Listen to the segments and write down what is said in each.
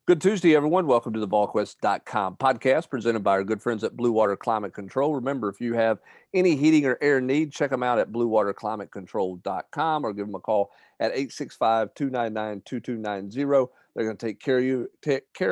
Good Tuesday, everyone. Welcome to the Volquest.com podcast presented by our good friends at Blue Water Climate Control. Remember, if you have any heating or air need, check them out at bluewaterclimatecontrol.com or give them a call at 865-299-2290. They're going to take care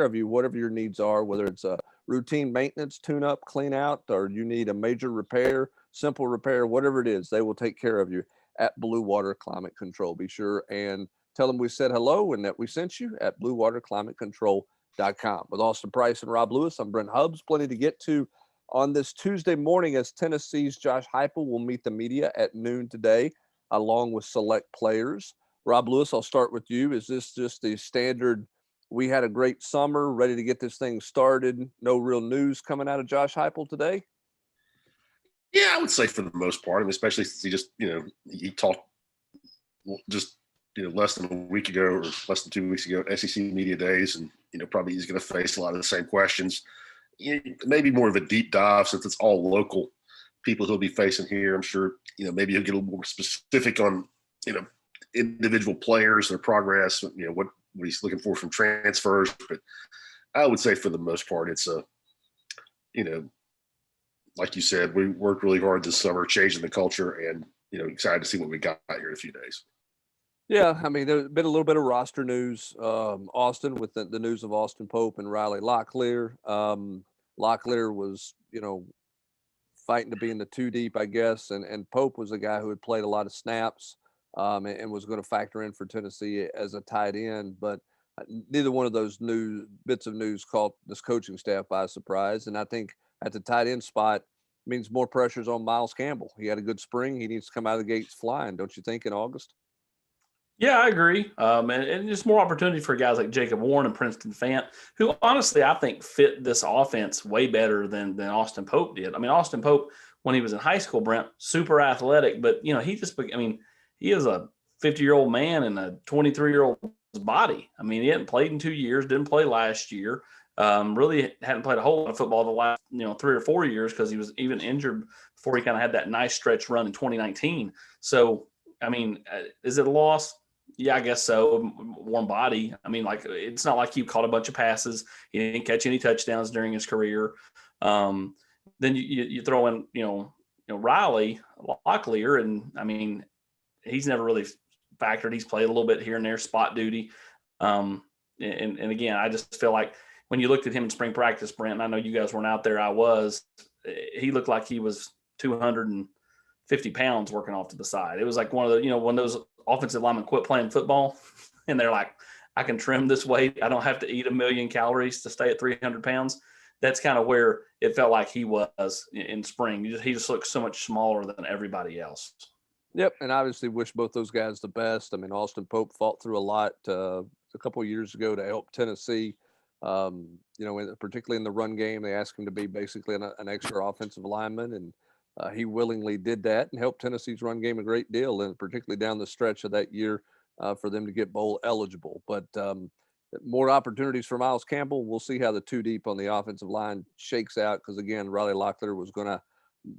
of you, whatever your needs are, whether it's a routine maintenance, tune-up, clean-out, or you need a major repair, simple repair, whatever it is, they will take care of you at Blue Water Climate Control. Be sure and tell them we said hello and that we sent you at bluewaterclimatecontrol.com. With Austin Price and Rob Lewis, I'm Brent Hubbs. Plenty to get to on this Tuesday morning as Tennessee's Josh Heupel will meet the media at noon today, along with select players. Rob Lewis, I'll start with you. Is this just the standard, we had a great summer, ready to get this thing started, no real news coming out of Josh Heupel today? Yeah, I would say for the most part, especially since he talked just less than a week ago or less than 2 weeks ago at SEC Media Days, and probably he's going to face a lot of the same questions. Maybe more of a deep dive since it's all local people he'll be facing here. I'm sure maybe he'll get a little more specific on individual players, their progress, what he's looking for from transfers. But I would say for the most part, it's like you said, we worked really hard this summer changing the culture, and excited to see what we got here in a few days. Yeah, I mean, there's been a little bit of roster news, Austin, with the news of Austin Pope and Riley Locklear. Locklear was, fighting to be in the two deep, I guess, and Pope was a guy who had played a lot of snaps and was going to factor in for Tennessee as a tight end. But neither one of those bits of news caught this coaching staff by surprise. And I think at the tight end spot means more pressures on Miles Campbell. He had a good spring. He needs to come out of the gates flying, don't you think, in August? Yeah, I agree. And just more opportunity for guys like Jacob Warren and Princeton Fant, who honestly I think fit this offense way better than Austin Pope did. I mean, Austin Pope, when he was in high school, Brent, super athletic, but, he is a 50-year-old man in a 23-year-old's body. I mean, he hadn't played in 2 years, didn't play last year, really hadn't played a whole lot of football the last, 3 or 4 years because he was even injured before he kind of had that nice stretch run in 2019. So, I mean, is it a loss? Yeah, I guess so. Warm body. I mean, it's not like he caught a bunch of passes. He didn't catch any touchdowns during his career. Then you throw in, Riley Locklear, and I mean, he's never really factored. He's played a little bit here and there, spot duty. And again, I just feel like when you looked at him in spring practice, Brent, and I know you guys weren't out there, I was. He looked like he was 250 pounds working off to the side. It was like one of the, when those offensive linemen quit playing football and they're like, I can trim this weight. I don't have to eat 1 million calories to stay at 300 pounds. That's kind of where it felt like he was in spring. He just looked so much smaller than everybody else. Yep, and obviously wish both those guys the best. I mean, Austin Pope fought through a lot a couple of years ago to help Tennessee, particularly in the run game. They asked him to be basically an extra offensive lineman, and he willingly did that and helped Tennessee's run game a great deal, and particularly down the stretch of that year for them to get bowl eligible. But more opportunities for Miles Campbell. We'll see how the two deep on the offensive line shakes out because, again, Riley Locklear was going to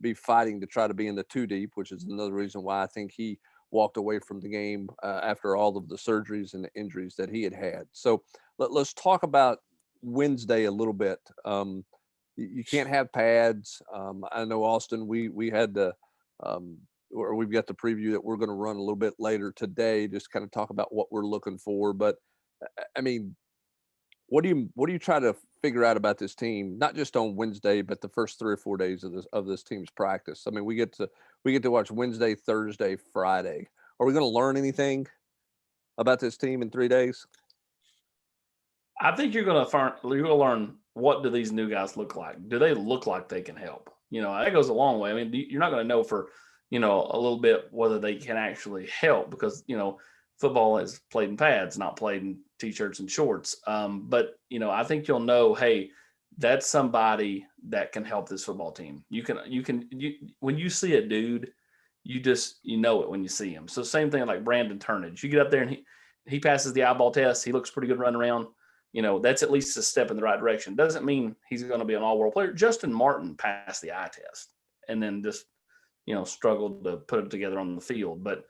be fighting to try to be in the two deep, which is another reason why I think he walked away from the game after all of the surgeries and the injuries that he had. So let's talk about Wednesday a little bit. You can't have pads. I know, Austin, we had or we've got the preview that we're going to run a little bit later today, just kind of talk about what we're looking for. But I mean, what do you try to figure out about this team, not just on Wednesday, but the first 3 or 4 days of this team's practice? I mean, we get to watch Wednesday, Thursday, Friday. Are we going to learn anything about this team in 3 days? I think you're going to learn, what do these new guys look like? Do they look like they can help? That goes a long way. I mean, you're not going to know for, a little bit whether they can actually help because, football is played in pads, not played in T-shirts and shorts. But I think you'll know, hey, that's somebody that can help this football team. You when you see a dude, you know it when you see him. So same thing like Brandon Turnage. You get up there and he passes the eyeball test. He looks pretty good running around. That's at least a step in the right direction. Doesn't mean he's going to be an all-world player. Justin Martin passed the eye test and then just, struggled to put it together on the field. But,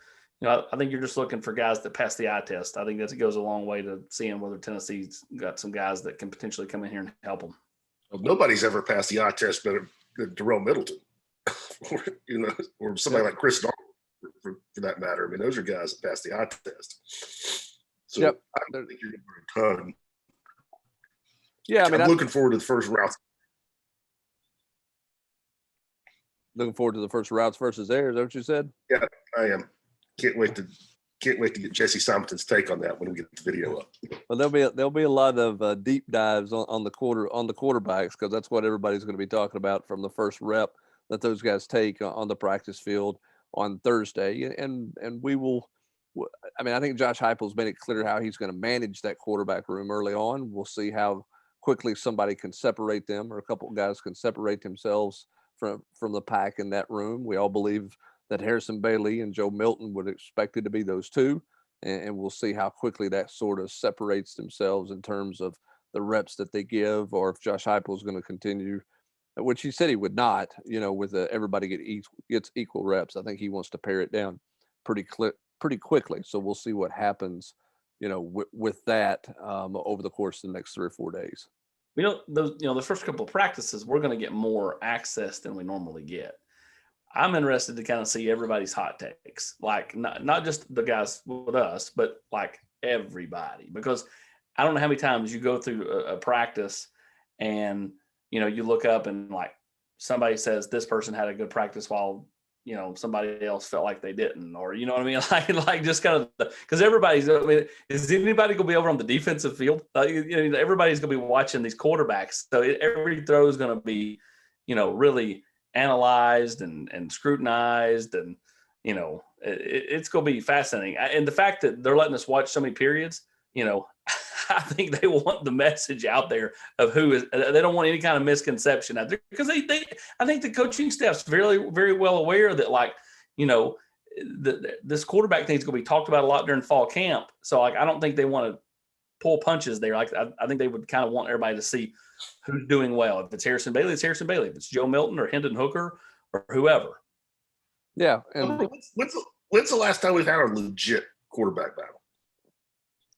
I think you're just looking for guys that pass the eye test. I think that goes a long way to seeing whether Tennessee's got some guys that can potentially come in here and help them. Well, nobody's ever passed the eye test better than Darrell Middleton, or somebody like Chris Darnold, for that matter. I mean, those are guys that pass the eye test. So Yep. I don't think you're going to learn a ton. Yeah, I mean, I'm looking forward to the first routes. Looking forward to the first routes versus theirs. Is that what you said? Yeah, I am. Can't wait to get Jesse Simonton's take on that when we get the video up. Well, there'll be a lot of deep dives on the quarterbacks, because that's what everybody's going to be talking about from the first rep that those guys take on the practice field on Thursday, and we will. I mean, I think Josh Heupel's made it clear how he's going to manage that quarterback room early on. We'll see how quickly somebody can separate them, or a couple of guys can separate themselves from the pack in that room. We all believe that Harrison Bailey and Joe Milton would expect it to be those two, and we'll see how quickly that sort of separates themselves in terms of the reps that they give, or if Josh Heupel is going to continue, which he said he would not, with everybody gets equal reps. I think he wants to pare it down pretty quickly. So we'll see what happens, with that over the course of the next 3 or 4 days. The first couple of practices, we're going to get more access than we normally get. I'm interested to kind of see everybody's hot takes, like not just the guys with us, but like everybody, because I don't know how many times you go through a practice and, you look up and like somebody says this person had a good practice while, somebody else felt like they didn't, or, you know what I mean? Like just kind of, because everybody's, is anybody going to be over on the defensive field? Everybody's going to be watching these quarterbacks. So every throw is going to be, really analyzed and scrutinized, and it's going to be fascinating. And the fact that they're letting us watch so many periods, I think they want the message out there of who is. They don't want any kind of misconception out there, because I think the coaching staff's very, very well aware that this quarterback thing is going to be talked about a lot during fall camp. So I don't think they want to pull punches there. I think they would kind of want everybody to see who's doing well. If it's Harrison Bailey, it's Harrison Bailey. If it's Joe Milton or Hendon Hooker or whoever. Yeah. And when's the last time we've had a legit quarterback battle?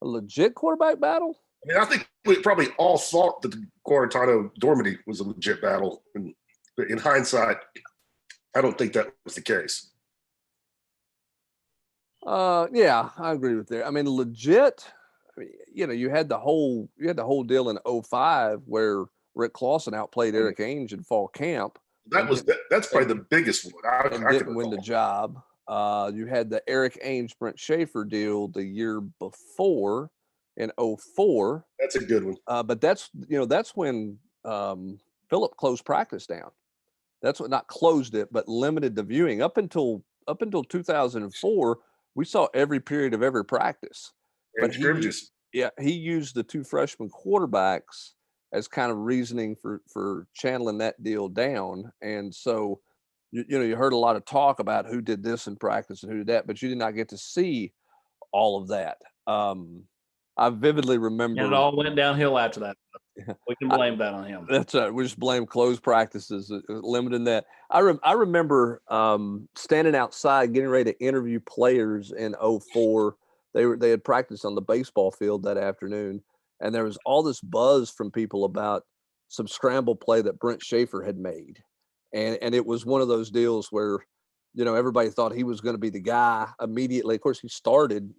A legit quarterback battle? I mean, I think we probably all thought that the Guarantano-Dormady was a legit battle. And in hindsight, I don't think that was the case. Yeah, I agree with that. I mean, legit. You had the whole deal in 2005 where Rick Clausen outplayed Eric Ainge in fall camp. That's probably the biggest one. I didn't win the job. You had the Eric Ainge Brent Schaefer deal the year before in 2004. That's a good one. But that's when Phillip closed practice down. That's what, not closed it, but limited the viewing. Up until 2004, we saw every period of every practice. But he used the two freshman quarterbacks as kind of reasoning for channeling that deal down. And so, you heard a lot of talk about who did this in practice and who did that, but you did not get to see all of that. I vividly remember. And it all went downhill after that. We can blame that on him. That's right. We just blame closed practices, limiting that. I remember standing outside getting ready to interview players in 2004. They had practiced on the baseball field that afternoon, and there was all this buzz from people about some scramble play that Brent Schaefer had made. And it was one of those deals where, everybody thought he was going to be the guy immediately. Of course, he started,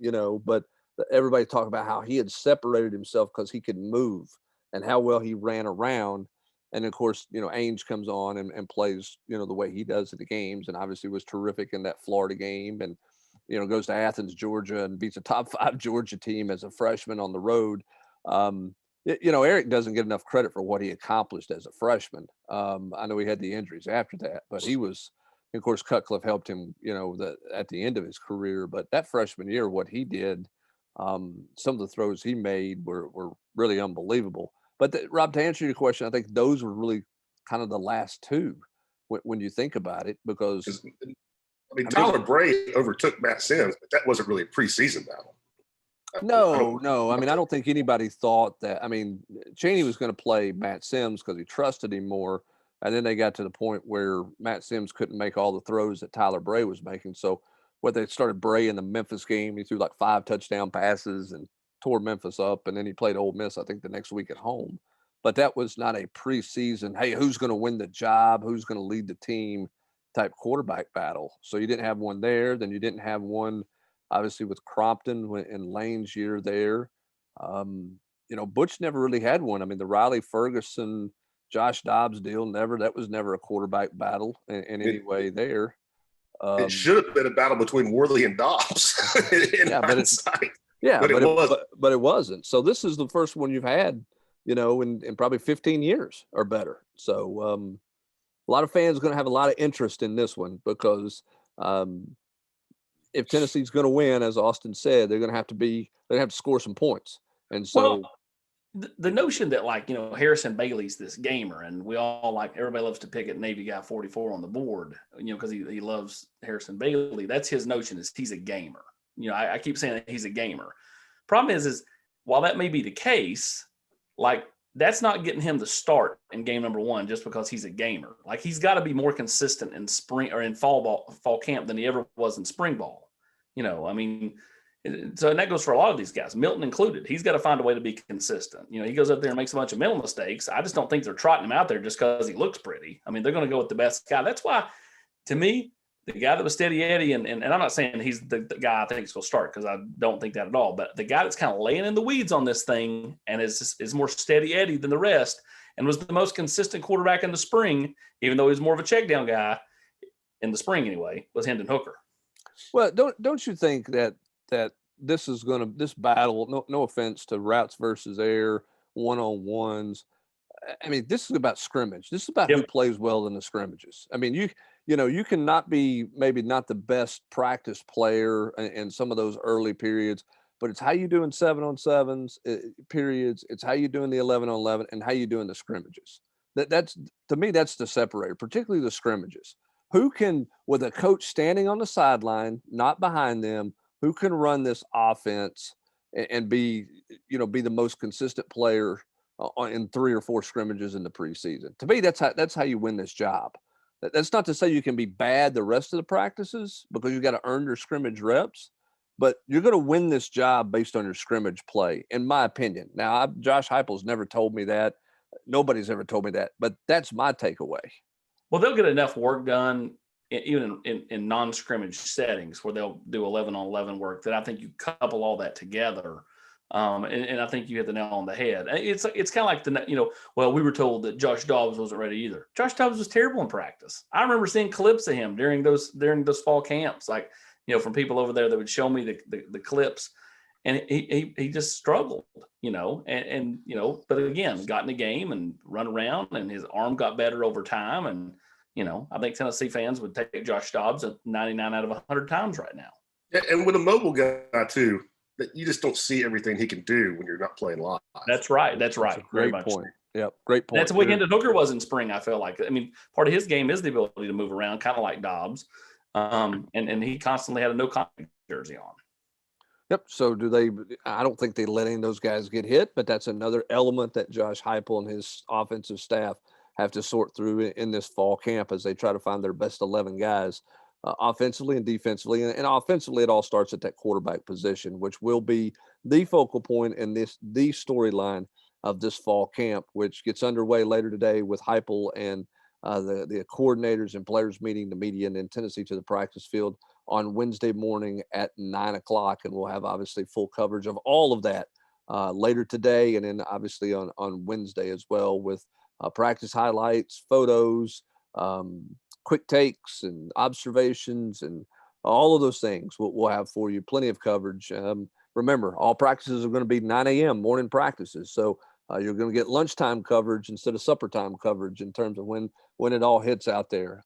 but everybody talked about how he had separated himself because he could move and how well he ran around. And of course, Ainge comes on and plays, the way he does at the games, and obviously was terrific in that Florida game, and, goes to Athens, Georgia, and beats a top 5 Georgia team as a freshman on the road. Eric doesn't get enough credit for what he accomplished as a freshman. I know he had the injuries after that, but he was, of course, Cutcliffe helped him, at the end of his career. But that freshman year, what he did, some of the throws he made were really unbelievable. But Rob, to answer your question, I think those were really kind of the last two when you think about it, because Tyler Bray overtook Matt Sims, but that wasn't really a preseason battle. No. I don't think anybody thought that. Chaney was going to play Matt Sims because he trusted him more. And then they got to the point where Matt Sims couldn't make all the throws that Tyler Bray was making. So where they started Bray in the Memphis game. He threw like 5 touchdown passes and tore Memphis up, and then he played Ole Miss, I think, the next week at home. But that was not a preseason, hey, who's going to win the job, who's going to lead the team type quarterback battle. So you didn't have one there. Then you didn't have one, obviously, with Crompton in Lane's year there. Butch never really had one. I mean, the Riley Ferguson, Josh Dobbs deal, that was never a quarterback battle in any way there. It should have been a battle between Worley and Dobbs. But it wasn't. So this is the first one you've had, in probably 15 years or better. So a lot of fans are going to have a lot of interest in this one because if Tennessee's going to win, as Austin said, they're going to have to score some points. And so the notion that Harrison Bailey's this gamer, and we all everybody loves to pick at Navy guy 44 on the board, because he loves Harrison Bailey. That's his notion, is he's a gamer. I keep saying that he's a gamer. Problem is while that may be the case, that's not getting him the start in game number 1 just because he's a gamer. He's got to be more consistent in spring or in fall camp than he ever was in spring ball. So that goes for a lot of these guys, Milton included. He's got to find a way to be consistent. He goes up there and makes a bunch of mental mistakes. I just don't think they're trotting him out there just because he looks pretty. I mean, they're going to go with the best guy. That's why, to me, the guy that was steady Eddie, and I'm not saying he's the guy I think is going to start, because I don't think that at all, but the guy that's kind of laying in the weeds on this thing and is more steady Eddie than the rest and was the most consistent quarterback in the spring, even though he was more of a check down guy in the spring anyway, was Hendon Hooker. Well, don't you think that this battle, no offense to routes versus air, one-on-ones, I mean, this is about scrimmage. This is about who plays well in the scrimmages. I mean, you cannot be maybe not the best practice player in some of those early periods, but it's how you do in 7-on-7s periods. It's how you do in the 11-on-11 and how you do in the scrimmages. That's to me, that's the separator, particularly the scrimmages. Who can, with a coach standing on the sideline, not behind them, who can run this offense and be the most consistent player in 3 or 4 scrimmages in the preseason? To me, that's how you win this job. That's not to say you can be bad the rest of the practices, because you got to earn your scrimmage reps, but you're going to win this job based on your scrimmage play, in my opinion. Now, Josh Heupel's never told me that. Nobody's ever told me that, but that's my takeaway. Well, they'll get enough work done even in non-scrimmage settings where they'll do 11-on-11 work that I think you couple all that together. And I think you hit the nail on the head. It's kind of like we were told that Josh Dobbs wasn't ready either. Josh Dobbs was terrible in practice. I remember seeing clips of him during those fall camps, from people over there that would show me the clips, and he just struggled, but again, got in the game and run around, and his arm got better over time. And, I think Tennessee fans would take Josh Dobbs at 99 out of 100 times right now. Yeah, and with a mobile guy too, that you just don't see everything he can do when you're not playing live. That's right. That's a great point. Yep, great point. That's what Hendon Hooker was in spring, I feel like. I mean, part of his game is the ability to move around, kind of like Dobbs. And he constantly had a no contact jersey on. Yep. So I don't think they let any of those guys get hit, but that's another element that Josh Heupel and his offensive staff have to sort through in this fall camp as they try to find their best 11 guys offensively and defensively. And offensively, it all starts at that quarterback position, which will be the focal point in the storyline of this fall camp, which gets underway later today with Heupel and the coordinators and players meeting the media and in Tennessee to the practice field on Wednesday morning at 9:00. And we'll have obviously full coverage of all of that later today. And then obviously on Wednesday as well, with practice highlights, photos, quick takes and observations and all of those things we'll have for you. Plenty of coverage. Remember, all practices are going to be 9 a.m. morning practices. So you're going to get lunchtime coverage instead of supper time coverage in terms of when it all hits out there,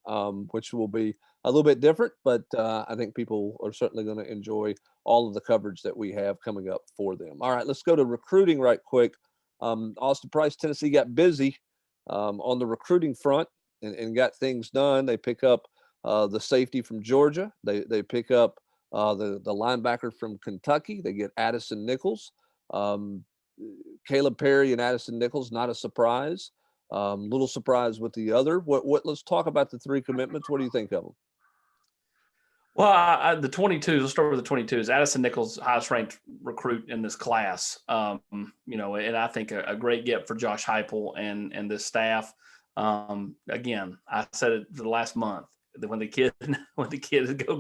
which will be a little bit different. But I think people are certainly going to enjoy all of the coverage that we have coming up for them. All right, let's go to recruiting right quick. Austin Price, Tennessee got busy on the recruiting front and got things done. They pick up the safety from Georgia. They pick up the linebacker from Kentucky. They get Addison Nichols. Caleb Perry and Addison Nichols, not a surprise. Little surprise with the other. Let's talk about the 3 commitments. What do you think of them? Well, the 22s, let's start with the 22s. Addison Nichols, highest ranked recruit in this class. And I think a great get for Josh Heupel and this staff. Again, I said it the last month that when the kid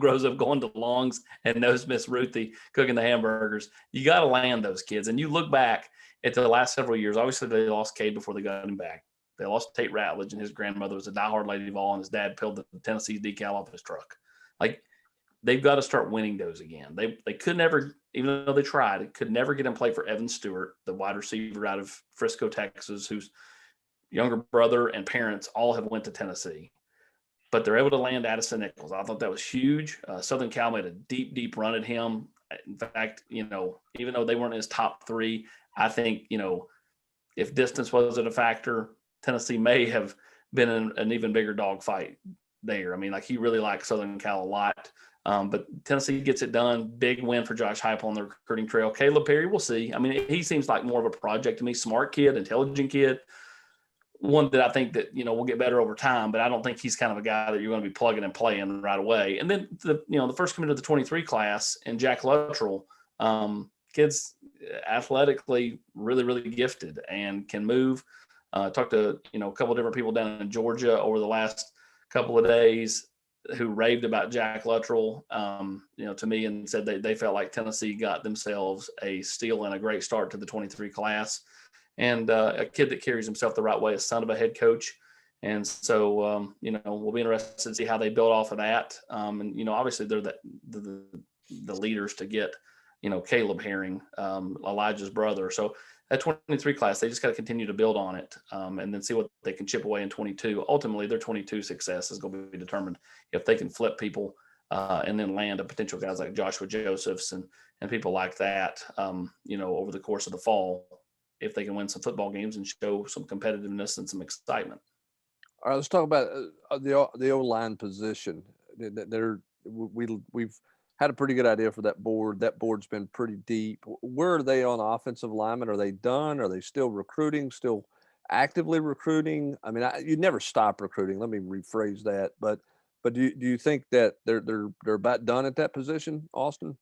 grows up going to Long's and knows Miss Ruthie cooking the hamburgers, you got to land those kids. And you look back at the last several years. Obviously, they lost Cade before they got him back. They lost Tate Ratledge, and his grandmother was a diehard Lady Vol, and his dad peeled the Tennessee decal off his truck. Like, they've got to start winning those again. They could never, even though they tried, could never get him play for Evan Stewart, the wide receiver out of Frisco, Texas, whose younger brother and parents all have went to Tennessee. But they're able to land Addison Nichols. I thought that was huge. Southern Cal made a deep, deep run at him. In fact, even though they weren't in his top three, I think, if distance wasn't a factor, Tennessee may have been in an even bigger dogfight there. I mean, he really likes Southern Cal a lot. But Tennessee gets it done. Big win for Josh Heupel on the recruiting trail. Caleb Perry, we'll see. I mean, he seems like more of a project to me. Smart kid, intelligent kid. One that I think that, will get better over time, but I don't think he's kind of a guy that you're going to be plugging and playing right away. And then the first coming to the 23 class and Jack Luttrell, kids athletically really, really gifted and can move. Talked to, a couple of different people down in Georgia over the last couple of days who raved about Jack Luttrell, to me, and said they felt like Tennessee got themselves a steal and a great start to the 23 class, and a kid that carries himself the right way, a son of a head coach. And so, we'll be interested to see how they build off of that. And obviously they're the leaders to get, Caleb Herring, Elijah's brother. So that 23 class, they just got to continue to build on it, and then see what they can chip away in 22. Ultimately, their 22 success is going to be determined if they can flip people and then land a potential guys like Joshua Josephs and people like that, over the course of the fall, if they can win some football games and show some competitiveness and some excitement. All right, let's talk about the O-line position. We've had a pretty good idea for that board. That board's been pretty deep. Where are they on offensive linemen? Are they done? Are they still recruiting? Still actively recruiting? I mean, you never stop recruiting. Let me rephrase that. But do you think that they're about done at that position, Austin?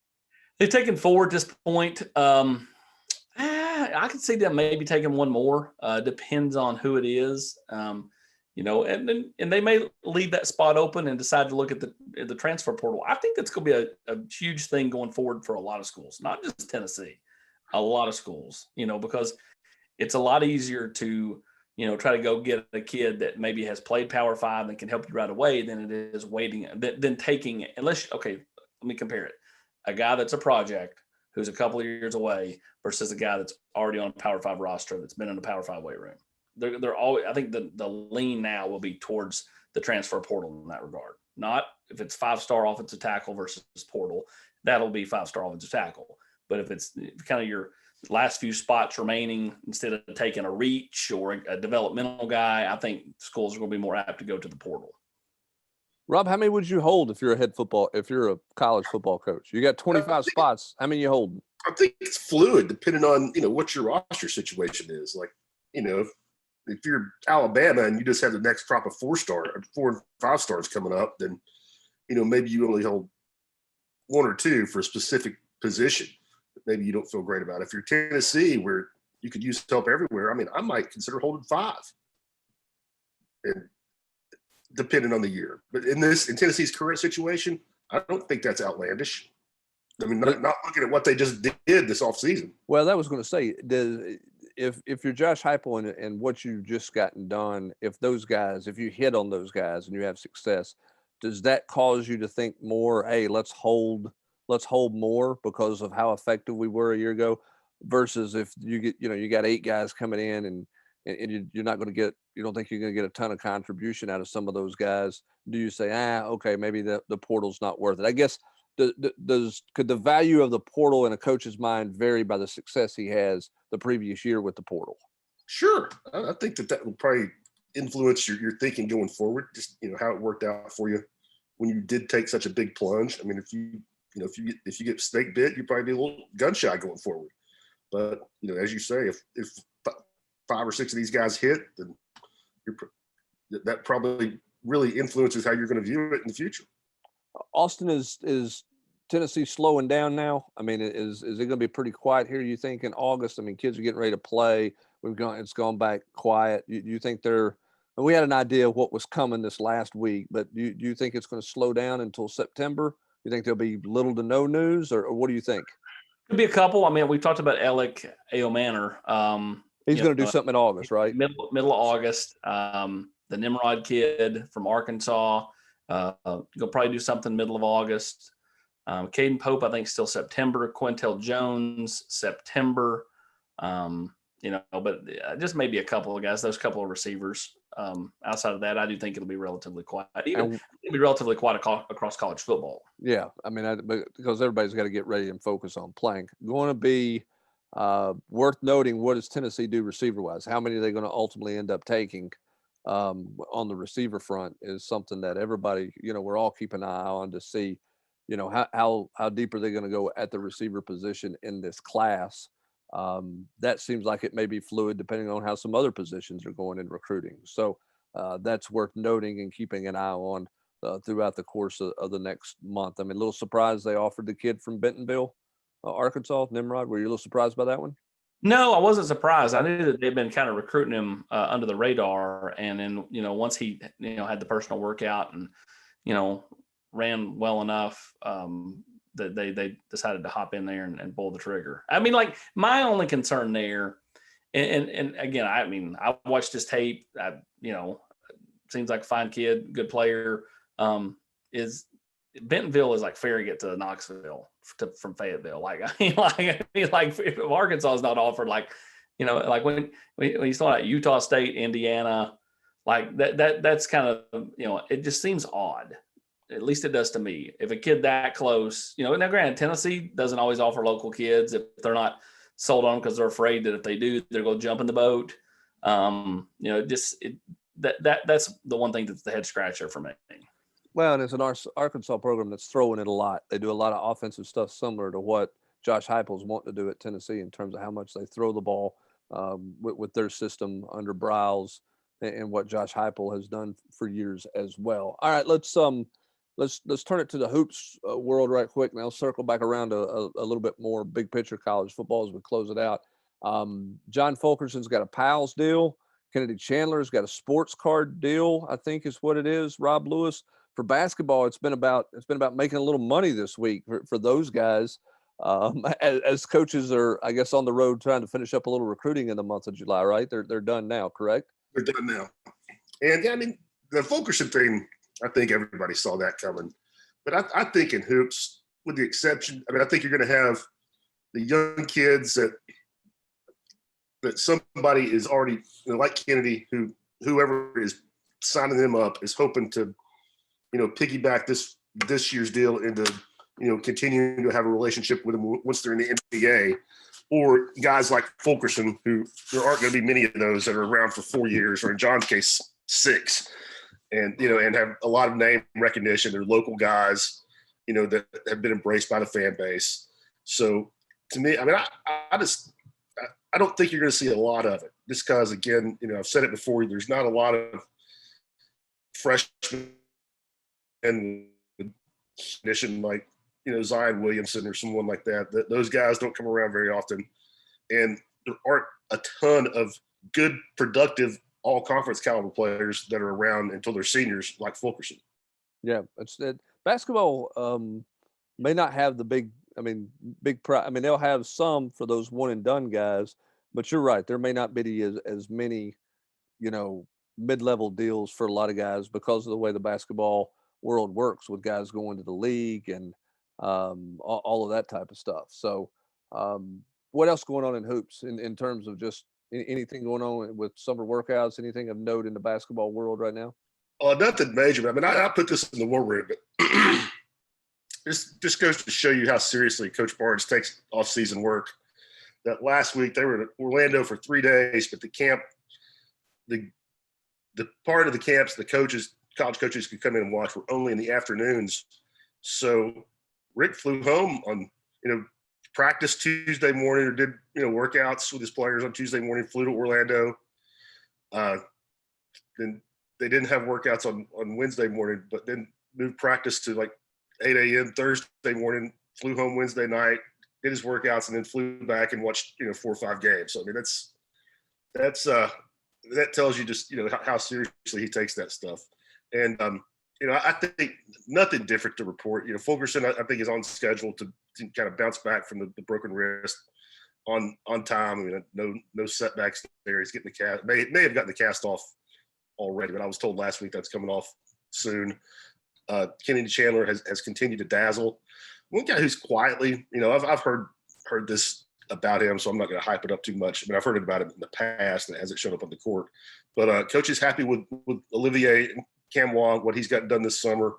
They've taken 4 at this point. I could see them maybe taking one more. Depends on who it is. And they may leave that spot open and decide to look at the transfer portal. I think that's going to be a huge thing going forward for a lot of schools, not just Tennessee, a lot of schools, because it's a lot easier to, try to go get a kid that maybe has played Power 5 and can help you right away than it is waiting, than taking, let me compare it. A guy that's a project who's a couple of years away versus a guy that's already on a Power 5 roster that's been in the Power 5 weight room. They're always, I think the lean now will be towards the transfer portal in that regard. Not if it's 5-star offensive tackle versus portal, that'll be 5-star offensive tackle. But if it's kind of your last few spots remaining, instead of taking a reach or a developmental guy, I think schools are going to be more apt to go to the portal. Rob, how many would you hold if you're a college football coach? You got 25 spots. How many you holding? I think it's fluid depending on, what your roster situation is. Like, if you're Alabama and you just have the next crop of 4 and 5 stars coming up, then, maybe you only hold 1 or 2 for a specific position that maybe you don't feel great about. If you're Tennessee, where you could use help everywhere, I mean, I might consider holding 5, and depending on the year. But in Tennessee's current situation, I don't think that's outlandish. I mean, not looking at what they just did this offseason. Well, that was going to say, if you're Josh Heupel and what you've just gotten done, if you hit on those guys and you have success, does that cause you to think more, hey, let's hold more because of how effective we were a year ago, versus if you got 8 guys coming in and you're not going to get, you don't think you're going to get a ton of contribution out of some of those guys? Do you say, okay, maybe the portal's not worth it? I guess, could the value of the portal in a coach's mind vary by the success he has the previous year with the portal? Sure. I think that will probably influence your thinking going forward, just, how it worked out for you when you did take such a big plunge. I mean, if you get snake bit, you'd probably be a little gun shy going forward. But, as you say, if 5 or 6 of these guys hit, then that probably really influences how you're going to view it in the future. Austin, is Tennessee slowing down now? I mean, is it going to be pretty quiet here, you think, in August? I mean, kids are getting ready to play. It's gone back quiet. You think they're, and we had an idea of what was coming this last week, but do you think it's going to slow down until September? You think there'll be little to no news, or what do you think? Could be a couple. I mean, we talked about Alec Aomanor. He's going to do something in August, right? Middle of August. The Nimrod kid from Arkansas. He'll probably do something middle of August. Caden Pope, I think, still September. Quintel Jones, September. But just maybe a couple of guys, those couple of receivers. Outside of that, I do think it'll be relatively quiet. It'll be relatively quiet across college football. Yeah, I mean, because everybody's got to get ready and focus on playing. Going to be worth noting, what does Tennessee do receiver-wise? How many are they going to ultimately end up taking on the receiver front is something that everybody, we're all keeping an eye on to see, how deep are they going to go at the receiver position in this class. That seems like it may be fluid depending on how some other positions are going in recruiting. So that's worth noting and keeping an eye on throughout the course of the next month. I mean, a little surprised they offered the kid from Bentonville, Arkansas, Nimrod. Were you a little surprised by that one? No, I wasn't surprised. I knew that they'd been kind of recruiting him under the radar. And then, once he, had the personal workout and, ran well enough, that they decided to hop in there and pull the trigger. I mean, like, my only concern there, and again, I watched his tape. Seems like a fine kid, good player. Is Bentonville is like Farragut to Knoxville from Fayetteville. Like if Arkansas is not offered, when you saw at Utah State, Indiana, like that's kind of, it just seems odd. At least it does to me. If a kid that close, now granted, Tennessee doesn't always offer local kids if they're not sold on because they're afraid that if they do, they're going to jump in the boat. That's the one thing that's the head scratcher for me. Well, and it's an Arkansas program that's throwing it a lot. They do a lot of offensive stuff similar to what Josh Heupel's wanting to do at Tennessee in terms of how much they throw the ball with their system under Briles and what Josh Heupel has done for years as well. All right, let's turn it to the hoops world right quick. Now circle back around a little bit more big picture college football as we close it out. John Fulkerson's got a PALS deal. Kennedy Chandler's got a sports card deal, I think is what it is. Rob Lewis. For basketball, it's been about making a little money this week for those guys. As coaches are, I guess, on the road trying to finish up a little recruiting in the month of July, right? They're done now, correct? They're done now. And yeah, I mean, the Fulkerson thing, I think everybody saw that coming. But I think in hoops, with the exception, I think you're going to have the young kids that somebody is already, like Kennedy, whoever is signing them up is hoping to, piggyback this year's deal into, continuing to have a relationship with them once they're in the NBA, or guys like Fulkerson, who there aren't going to be many of those that are around for 4 years, or in John's case, 6, and and have a lot of name recognition. They're local guys, that have been embraced by the fan base. So to me, I don't think you're going to see a lot of it, just because, again, I've said it before, there's not a lot of freshmen and condition like Zion Williamson or someone like that. Those guys don't come around very often, and there aren't a ton of good, productive, all-conference caliber players that are around until they're seniors like Fulkerson. Yeah, basketball may not have the big prize. They'll have some for those one and done guys, but you're right, there may not be as many mid-level deals for a lot of guys because of the way the basketball world works with guys going to the league and all of that type of stuff. So what else going on in hoops in terms of just anything going on with summer workouts, anything of note in the basketball world right now? Nothing major. I put this in the war room, but this just goes to show you how seriously Coach Barnes takes off-season work. That last week they were in Orlando for 3 days, but the camp, the part of the camps the college coaches could come in and watch were only in the afternoons. So Rick flew home on, practice Tuesday morning, or did, workouts with his players on Tuesday morning, flew to Orlando. Then they didn't have workouts on Wednesday morning, but then moved practice to like 8 a.m. Thursday morning, flew home Wednesday night, did his workouts, and then flew back and watched 4 or 5 games. So I mean, that tells you just how seriously he takes that stuff. And I think nothing different to report. Fulkerson, I think, is on schedule to kind of bounce back from the broken wrist on time. I mean, no setbacks there. He's getting the cast. May have gotten the cast off already, but I was told last week that's coming off soon. Kennedy Chandler has continued to dazzle. One guy who's quietly, I've heard this about him, so I'm not going to hype it up too much. I mean, I've heard about him in the past, and it hasn't shown up on the court. But coach is happy with Olivier and Camwa, what he's got done this summer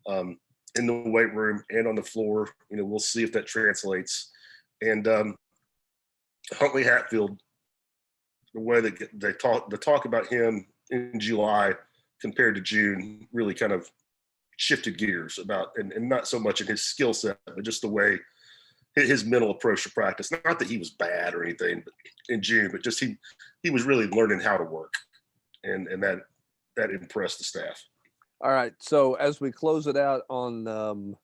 in the weight room and on the floor. We'll see if that translates. And Huntley Hatfield, the way that the talk about him in July compared to June really kind of shifted gears about, and not so much in his skill set, but just the way his mental approach to practice. Not that he was bad or anything, but in June, but just he was really learning how to work, and that impressed the staff. All right. So as we close it out on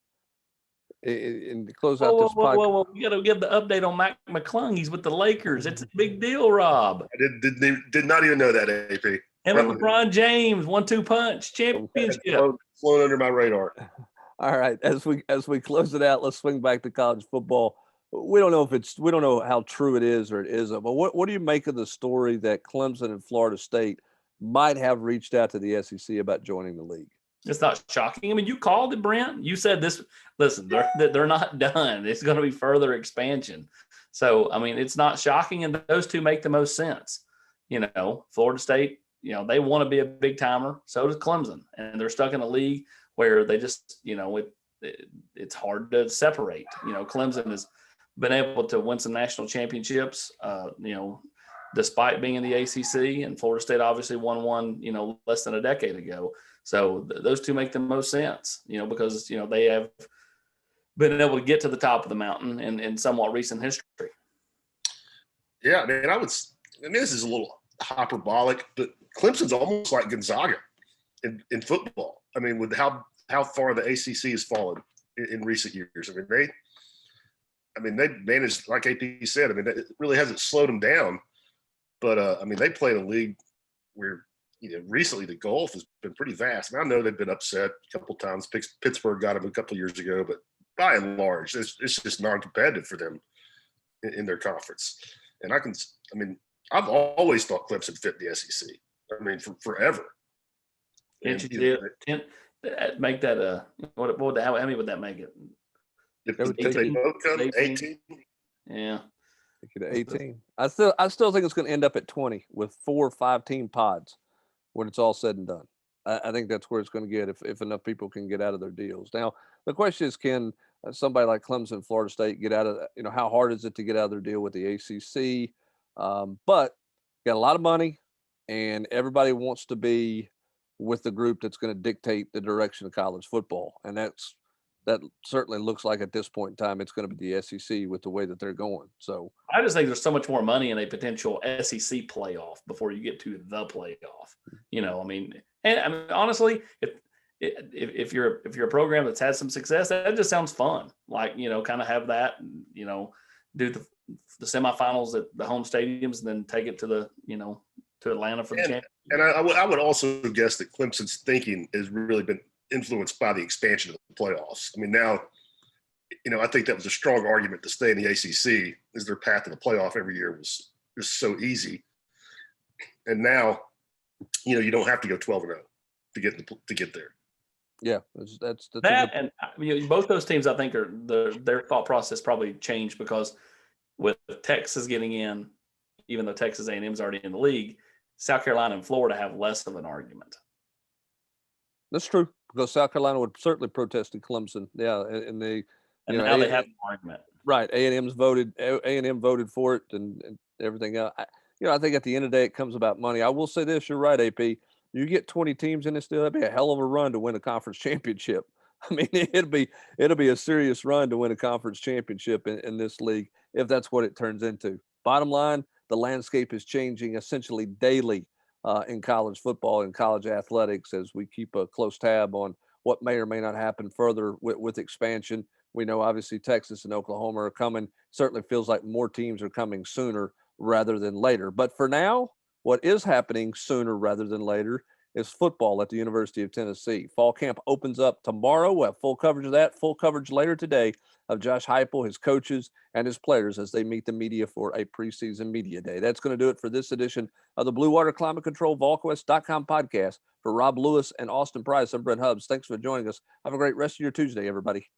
and close out this podcast. Whoa, we got to give the update on Mac McClung. He's with the Lakers. It's a big deal, Rob. I did not even know that, AP. Him and LeBron James, 1-2 punch championship. Flown under my radar. All right. As we close it out, let's swing back to college football. We don't know how true it is or it isn't, but what do you make of the story that Clemson and Florida State might have reached out to the SEC about joining the league? It's not shocking. I mean, you called it, Brent. You said this. Listen, they're not done. It's going to be further expansion. So, I mean, it's not shocking, and those two make the most sense. Florida State, they want to be a big timer. So does Clemson, and they're stuck in a league where they just, it's hard to separate. Clemson has been able to win some national championships, despite being in the ACC, and Florida State obviously won one, less than a decade ago. So those two make the most sense, because, they have been able to get to the top of the mountain in somewhat recent history. Yeah, I mean, this is a little hyperbolic, but Clemson's almost like Gonzaga in football. I mean, with how far the ACC has fallen in recent years. I mean, they managed, like AP said, it really hasn't slowed them down. But, they play in a league where, recently the gulf has been pretty vast. I know they've been upset a couple times. Pittsburgh got them a couple of years ago, but by and large, it's just non-competitive for them in their conference. And I've always thought Clemson fit the SEC. Forever. Can't make that how many would that make it? If they both come 18. Yeah. Take it to 18. I still think it's going to end up at 20 with 4 or 5 team pods when it's all said and done. I think that's where it's going to get if enough people can get out of their deals. Now, the question is, can somebody like Clemson, Florida State get out of, how hard is it to get out of their deal with the ACC? But got a lot of money, and everybody wants to be with the group that's going to dictate the direction of college football. And that certainly looks like at this point in time, it's going to be the SEC with the way that they're going. So I just think there's so much more money in a potential SEC playoff before you get to the playoff. Honestly, if you're a program that's had some success, that just sounds fun. Like, kind of have that, do the semifinals at the home stadiums and then take it to the, to Atlanta for the championship. And I would also guess that Clemson's thinking has really been influenced by the expansion of the playoffs. Now, I think that was a strong argument to stay in the ACC, as their path to the playoff every year was just so easy. And now, you don't have to go 12-0 to get there. Yeah, that's and both those teams, I think, their thought process probably changed because with Texas getting in, even though Texas A&M is already in the league, South Carolina and Florida have less of an argument. That's true, because South Carolina would certainly protest Clemson. Yeah, and they now they have an argument. Right, A&M voted for it and everything else. I think at the end of the day, it comes about money. I will say this: you're right, AP. You get 20 teams in this deal, that'd be a hell of a run to win a conference championship. It'll be a serious run to win a conference championship in this league if that's what it turns into. Bottom line, the landscape is changing essentially daily in college football and college athletics as we keep a close tab on what may or may not happen further with expansion. We know obviously Texas and Oklahoma are coming. Certainly feels like more teams are coming sooner rather than later. But for now, what is happening sooner rather than later is football at the University of Tennessee. Fall camp opens up tomorrow. We'll have full coverage of that, full coverage later today of Josh Heupel, his coaches, and his players as they meet the media for a preseason media day. That's going to do it for this edition of the Blue Water Climate Control Volquest.com podcast. For Rob Lewis and Austin Price, I'm Brent Hubbs. Thanks for joining us. Have a great rest of your Tuesday, everybody.